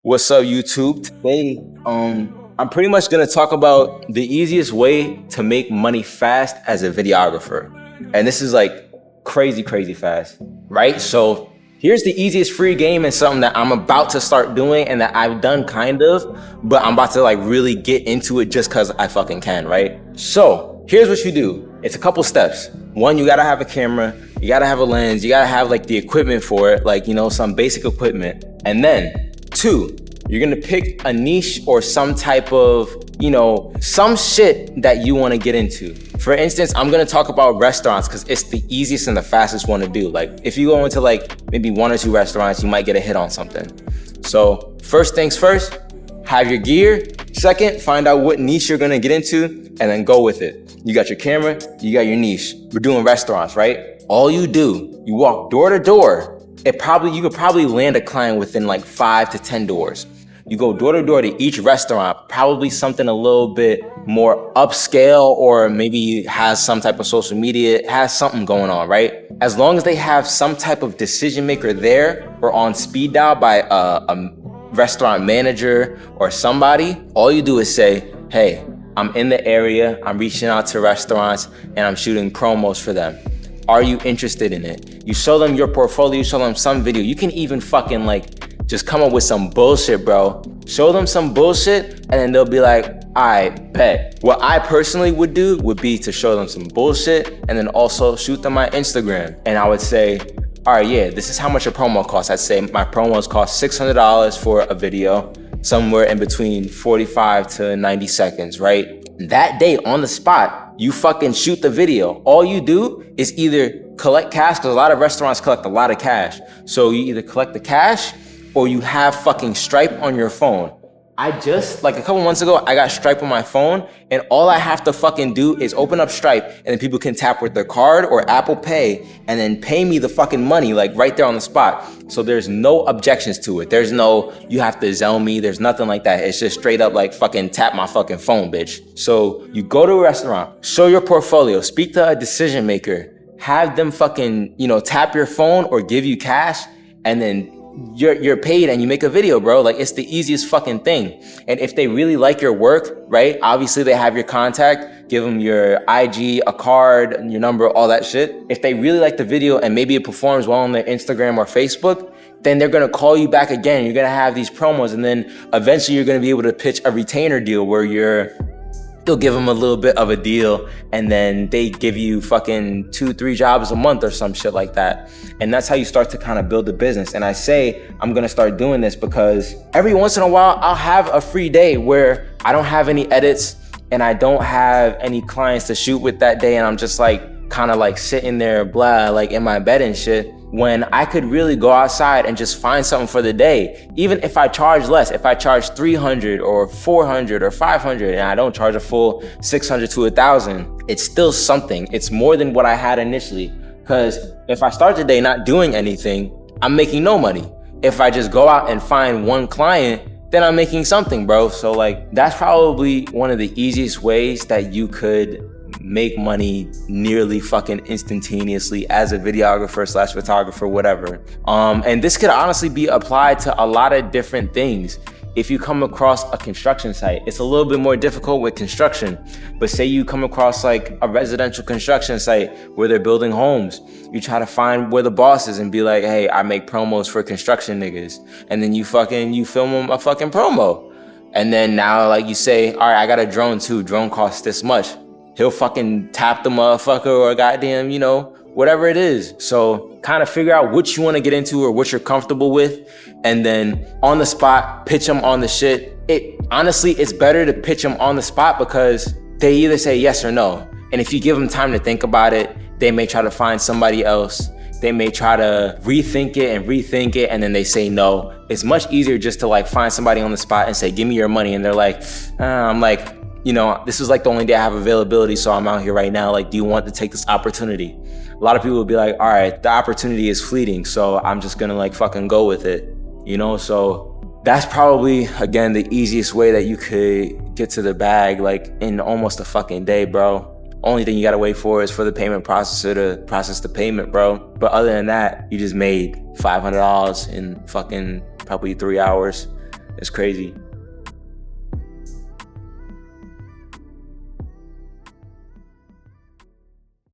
What's up, YouTube? Today, I'm pretty much gonna talk about the easiest way to make money fast as a videographer. And this is like crazy, crazy fast, right? So here's the easiest free game and something that I'm about to start doing and that I've done kind of, but I'm about to like really get into it just cause I fucking can, right? So here's what you do. It's a couple steps. One, you gotta have a camera, you gotta have a lens, you gotta have like the equipment for it, like, some basic equipment. And then two, you're gonna pick a niche or some type of, some shit that you wanna get into. For instance, I'm gonna talk about restaurants because it's the easiest and the fastest one to do. Like, if you go into like maybe one or two restaurants, you might get a hit on something. So first things first, have your gear. Second, find out what niche you're gonna get into and then go with it. You got your camera, you got your niche. We're doing restaurants, right? All you do, you walk door to door. You could probably land a client within like 5 to 10 doors. You go door to door to each restaurant, probably something a little bit more upscale, or maybe has some type of social media, has something going on, right? As long as they have some type of decision maker there or on speed dial by a restaurant manager or somebody, all you do is say, hey, I'm in the area, I'm reaching out to restaurants and I'm shooting promos for them. Are you interested in it? You show them your portfolio, you show them some video. You can even fucking like just come up with some bullshit, bro. Show them some bullshit and then they'll be like, I bet. What I personally would do would be to show them some bullshit and then also shoot them my Instagram. And I would say, all right, yeah, this is how much a promo costs. I'd say my promos cost $600 for a video, somewhere in between 45 to 90 seconds, right? That day on the spot, you fucking shoot the video. All you do is either collect cash, because a lot of restaurants collect a lot of cash. So you either collect the cash or you have fucking Stripe on your phone. Like a couple months ago, I got Stripe on my phone, and all I have to fucking do is open up Stripe, and then people can tap with their card or Apple Pay, and then pay me the fucking money, like right there on the spot. So there's no objections to it. There's no, you have to Zelle me, there's nothing like that. It's just straight up like fucking tap my fucking phone, bitch. So you go to a restaurant, show your portfolio, speak to a decision maker, have them fucking, tap your phone or give you cash, and then you're paid and you make a video, bro. Like, it's the easiest fucking thing. And if they really like your work, right? Obviously they have your contact, give them your IG, a card, your number, all that shit. If they really like the video and maybe it performs well on their Instagram or Facebook, then they're gonna call you back again. You're gonna have these promos, and then eventually you're gonna be able to pitch a retainer deal where you'll give them a little bit of a deal, and then they give you fucking 2-3 jobs a month or some shit like that. And that's how you start to kind of build a business. And I say I'm gonna start doing this because every once in a while I'll have a free day where I don't have any edits and I don't have any clients to shoot with that day, and I'm just like kind of like sitting there blah, like in my bed and shit, when I could really go outside and just find something for the day. Even if I charge less, if I charge 300 or 400 or 500 and I don't charge a full 600 to 1,000, it's still something. It's more than what I had initially. Because if I start the day not doing anything, I'm making no money. If I just go out and find one client, then I'm making something, bro. So like, that's probably one of the easiest ways that you could make money nearly fucking instantaneously as a videographer / photographer, whatever. And this could honestly be applied to a lot of different things. If you come across a construction site, it's a little bit more difficult with construction, but say you come across like a residential construction site where they're building homes, you try to find where the boss is and be like, hey, I make promos for construction niggas. And then you film them a fucking promo. And then now like you say, all right, I got a drone too. Drone costs this much. He'll fucking tap the motherfucker or goddamn, whatever it is. So kind of figure out what you want to get into or what you're comfortable with. And then on the spot, pitch them on the shit. Honestly, it's better to pitch them on the spot because they either say yes or no. And if you give them time to think about it, they may try to find somebody else. They may try to rethink it and then they say no. It's much easier just to like find somebody on the spot and say, give me your money. And they're like, I'm like, this is like the only day I have availability, so I'm out here right now. Like, do you want to take this opportunity? A lot of people will be like, all right, the opportunity is fleeting, so I'm just gonna like fucking go with it, So that's probably, again, the easiest way that you could get to the bag, like in almost a fucking day, bro. Only thing you gotta wait for is for the payment processor to process the payment, bro. But other than that, you just made $500 in fucking probably 3 hours. It's crazy.